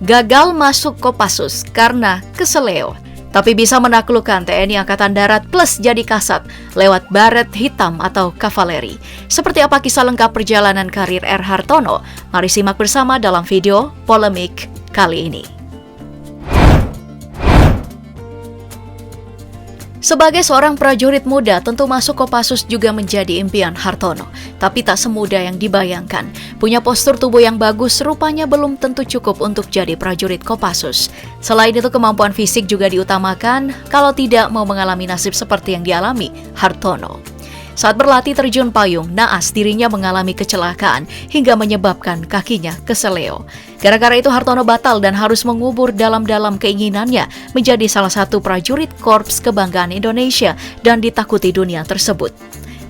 gagal masuk Kopassus karena keseleo, tapi bisa menaklukkan TNI Angkatan Darat plus jadi kasat lewat baret hitam atau kavaleri. Seperti apa kisah lengkap perjalanan karir R. Hartono? Mari simak bersama dalam video polemik kali ini. Sebagai seorang prajurit muda, tentu masuk Kopassus juga menjadi impian Hartono. Tapi tak semudah yang dibayangkan. Punya postur tubuh yang bagus, rupanya belum tentu cukup untuk jadi prajurit Kopassus. Selain itu, kemampuan fisik juga diutamakan kalau tidak mau mengalami nasib seperti yang dialami Hartono. Saat berlatih terjun payung, naas dirinya mengalami kecelakaan hingga menyebabkan kakinya keseleo. Gara-gara itu Hartono batal dan harus mengubur dalam-dalam keinginannya menjadi salah satu prajurit Korps Kebanggaan Indonesia dan ditakuti dunia tersebut.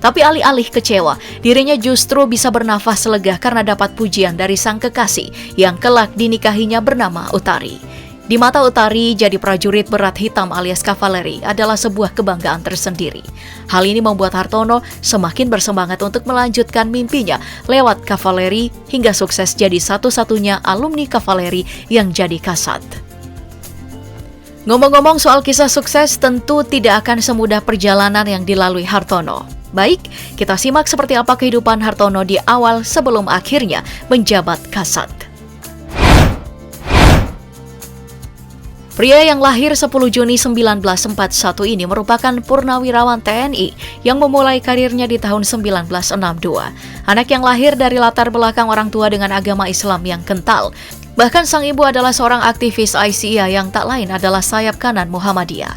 Tapi alih-alih kecewa, dirinya justru bisa bernafas lega karena dapat pujian dari sang kekasih yang kelak dinikahinya bernama Utari. Di mata Utari, jadi prajurit berat hitam alias kavaleri adalah sebuah kebanggaan tersendiri. Hal ini membuat Hartono semakin bersemangat untuk melanjutkan mimpinya lewat kavaleri hingga sukses jadi satu-satunya alumni kavaleri yang jadi kasat. Ngomong-ngomong soal kisah sukses, tentu tidak akan semudah perjalanan yang dilalui Hartono. Baik, kita simak seperti apa kehidupan Hartono di awal sebelum akhirnya menjabat kasat. Pria yang lahir 10 Juni 1941 ini merupakan purnawirawan TNI yang memulai karirnya di tahun 1962. Anak yang lahir dari latar belakang orang tua dengan agama Islam yang kental. Bahkan sang ibu adalah seorang aktivis Aisyah yang tak lain adalah sayap kanan Muhammadiyah.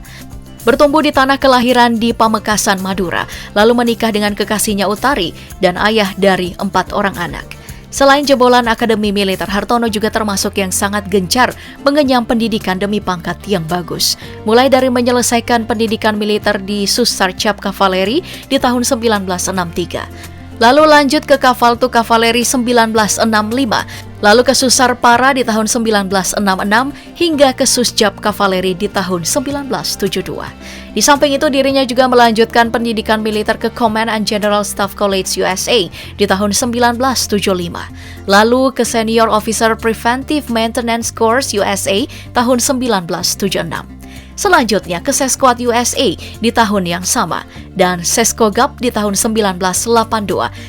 Bertumbuh di tanah kelahiran di Pamekasan, Madura, lalu menikah dengan kekasihnya Utari dan ayah dari 4 orang anak. Selain jebolan Akademi Militer, Hartono juga termasuk yang sangat gencar mengenyam pendidikan demi pangkat yang bagus. Mulai dari menyelesaikan pendidikan militer di Susarcap Kavaleri di tahun 1963. Lalu lanjut ke Kavaltu Kavaleri 1965, lalu ke Susarpara di tahun 1966, hingga ke Susjap Kavaleri di tahun 1972. Di samping itu, dirinya juga melanjutkan pendidikan militer ke Command and General Staff College USA di tahun 1975, lalu ke Senior Officer Preventive Maintenance Course USA tahun 1976. Selanjutnya ke Sesquad USA di tahun yang sama dan Seskogap di tahun 1982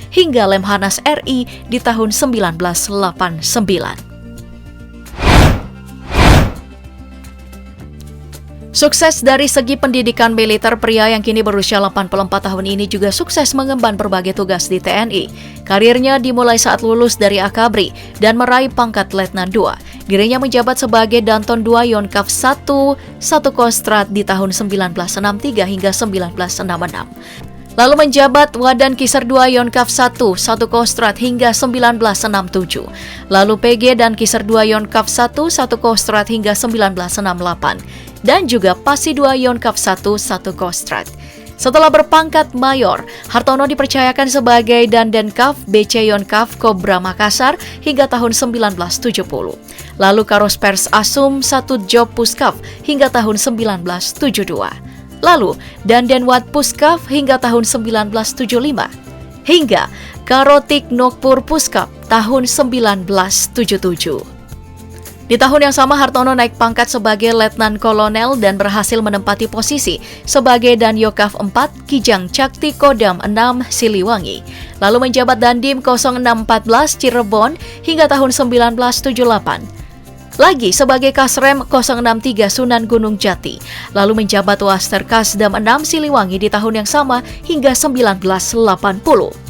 hingga Lemhanas RI di tahun 1989. Sukses dari segi pendidikan militer, pria yang kini berusia 84 tahun ini juga sukses mengemban berbagai tugas di TNI. Karirnya dimulai saat lulus dari Akabri dan meraih pangkat Letnan II. Dirinya menjabat sebagai Danton II Yonkaf 1 Kostrat di tahun 1963 hingga 1966. Lalu menjabat Wadan Kisar 2 Yonkaf 1 Kostrat hingga 1967. Lalu PG dan Kisar 2 Yonkaf 1 Kostrat hingga 1968. Dan juga Pasi 2 Yonkaf 1 Kostrat. Setelah berpangkat mayor, Hartono dipercayakan sebagai Dandenkaf BC Yonkaf Kobra Makassar hingga tahun 1970. Lalu Karospers Asum 1 Job Puskaf hingga tahun 1972. Lalu Dandenwat Puskaf hingga tahun 1975. Hingga Karotik Nokpur Puskaf tahun 1977. Di tahun yang sama, Hartono naik pangkat sebagai Letnan Kolonel dan berhasil menempati posisi sebagai Danyokaf 4 Kijang Cakti Kodam 6 Siliwangi. Lalu menjabat Dandim 0614 Cirebon hingga tahun 1978. Lagi sebagai Kasrem 063 Sunan Gunung Jati. Lalu menjabat Waster Kasdam 6 Siliwangi di tahun yang sama hingga 1980.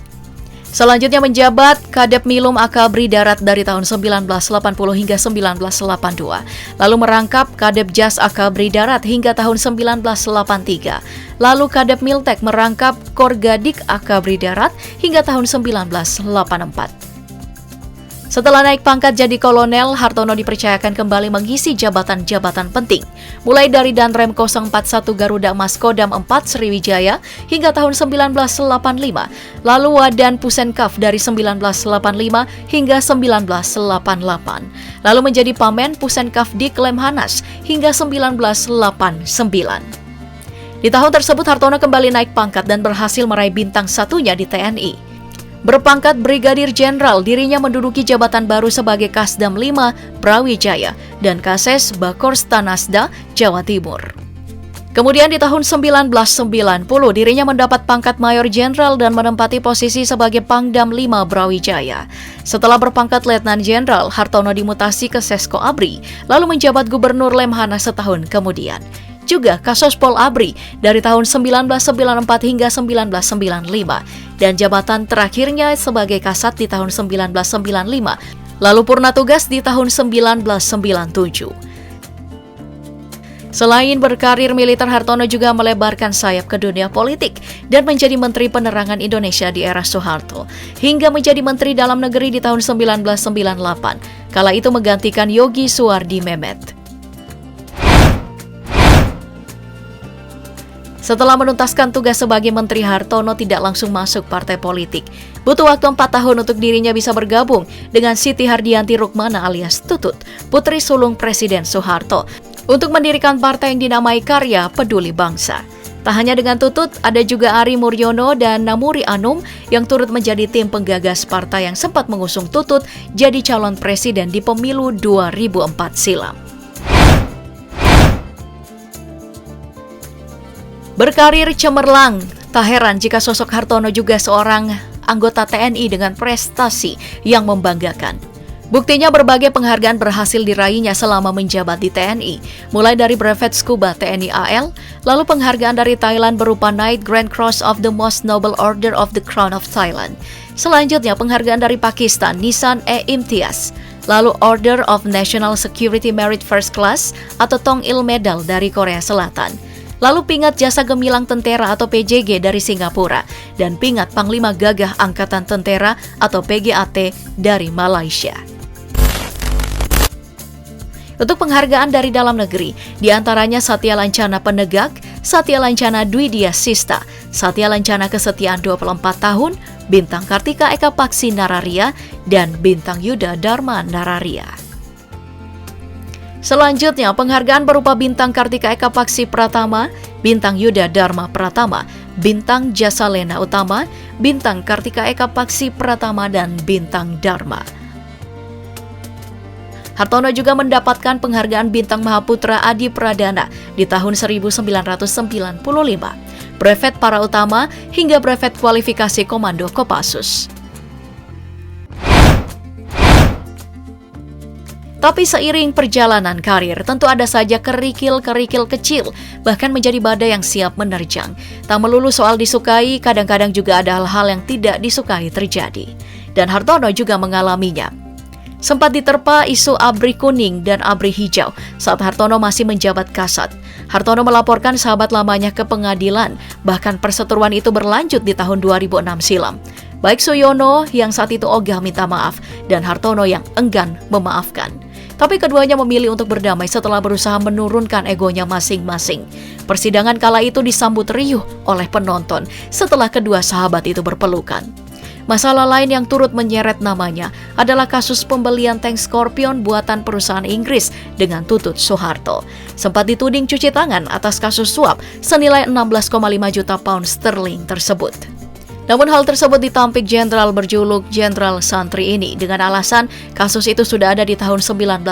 Selanjutnya menjabat Kadep Milum Akabri Darat dari tahun 1980 hingga 1982. Lalu merangkap Kadep Jas Akabri Darat hingga tahun 1983. Lalu Kadep Miltek merangkap Korgadik Akabri Darat hingga tahun 1984. Setelah naik pangkat jadi kolonel, Hartono dipercayakan kembali mengisi jabatan-jabatan penting, mulai dari Danrem 041 Garuda Mas Kodam 4 Sriwijaya hingga tahun 1985, lalu Wadan Pusenkaf dari 1985 hingga 1988, lalu menjadi Pamen Pusenkaf Dik Lemhanas hingga 1989. Di tahun tersebut, Hartono kembali naik pangkat dan berhasil meraih bintang satunya di TNI. Berpangkat Brigadir Jenderal, dirinya menduduki jabatan baru sebagai Kasdam 5 Brawijaya dan Kases Bakors Tanasda, Jawa Timur. Kemudian di tahun 1990, dirinya mendapat pangkat Mayor Jenderal dan menempati posisi sebagai Pangdam 5 Brawijaya. Setelah berpangkat Letnan Jenderal, Hartono dimutasi ke Sesko Abri, lalu menjabat Gubernur Lemhana setahun kemudian. Juga Kasospol Abri dari tahun 1994 hingga 1995, dan jabatan terakhirnya sebagai Kasat di tahun 1995, lalu purna tugas di tahun 1997. Selain berkarir militer, Hartono juga melebarkan sayap ke dunia politik dan menjadi Menteri Penerangan Indonesia di era Soeharto, hingga menjadi Menteri Dalam Negeri di tahun 1998, kala itu menggantikan Yogi Suwardi Memet. Setelah menuntaskan tugas sebagai Menteri, Hartono tidak langsung masuk partai politik. Butuh waktu 4 tahun untuk dirinya bisa bergabung dengan Siti Hardianti Rukmana alias Tutut, putri sulung Presiden Soeharto, untuk mendirikan partai yang dinamai Karya Peduli Bangsa. Tak hanya dengan Tutut, ada juga Ari Muryono dan Namuri Anum yang turut menjadi tim penggagas partai yang sempat mengusung Tutut jadi calon presiden di pemilu 2004 silam. Berkarir cemerlang, tak heran jika sosok Hartono juga seorang anggota TNI dengan prestasi yang membanggakan. Buktinya berbagai penghargaan berhasil diraihnya selama menjabat di TNI, mulai dari brevet Scuba TNI AL, lalu penghargaan dari Thailand berupa Knight Grand Cross of the Most Noble Order of the Crown of Thailand. Selanjutnya penghargaan dari Pakistan, Nisan-e-Imtiaz, lalu Order of National Security Merit First Class atau Tong Il Medal dari Korea Selatan. Lalu Pingat Jasa Gemilang Tentera atau PJG dari Singapura, dan Pingat Panglima Gagah Angkatan Tentera atau PGAT dari Malaysia. Untuk penghargaan dari dalam negeri, diantaranya Satya Lancana Penegak, Satya Lancana Dwi Dia Sista, Satya Lancana Kesetiaan 24 tahun, Bintang Kartika Eka Paksi Nararia, dan Bintang Yuda Dharma Nararia. Selanjutnya, penghargaan berupa Bintang Kartika Eka Paksi Pratama, Bintang Yuda Dharma Pratama, Bintang Jasa Lena Utama, Bintang Kartika Eka Paksi Pratama, dan Bintang Dharma. Hartono juga mendapatkan penghargaan Bintang Mahaputra Adi Pradana di tahun 1995, brevet para utama, hingga brevet kualifikasi Komando Kopassus. Tapi seiring perjalanan karir, tentu ada saja kerikil-kerikil kecil, bahkan menjadi badai yang siap menerjang. Tak melulu soal disukai, kadang-kadang juga ada hal-hal yang tidak disukai terjadi. Dan Hartono juga mengalaminya. Sempat diterpa isu ABRI kuning dan ABRI hijau saat Hartono masih menjabat Kasat. Hartono melaporkan sahabat lamanya ke pengadilan, bahkan perseteruan itu berlanjut di tahun 2006 silam. Baik Suyono yang saat itu ogah minta maaf, dan Hartono yang enggan memaafkan. Tapi keduanya memilih untuk berdamai setelah berusaha menurunkan egonya masing-masing. Persidangan kala itu disambut riuh oleh penonton setelah kedua sahabat itu berpelukan. Masalah lain yang turut menyeret namanya adalah kasus pembelian tank Scorpion buatan perusahaan Inggris dengan Tutut Soeharto. Sempat dituding cuci tangan atas kasus suap senilai 16,5 juta pound sterling tersebut. Namun hal tersebut ditampik jenderal berjuluk Jenderal Santri ini dengan alasan kasus itu sudah ada di tahun 1992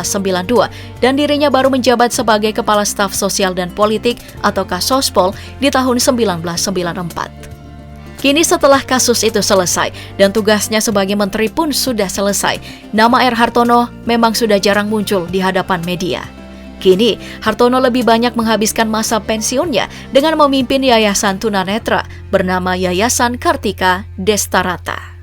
dan dirinya baru menjabat sebagai Kepala Staf Sosial dan Politik atau Kasospol di tahun 1994. Kini setelah kasus itu selesai dan tugasnya sebagai menteri pun sudah selesai, nama R. Hartono memang sudah jarang muncul di hadapan media. Kini, Hartono lebih banyak menghabiskan masa pensiunnya dengan memimpin yayasan tunanetra bernama Yayasan Kartika Destarata.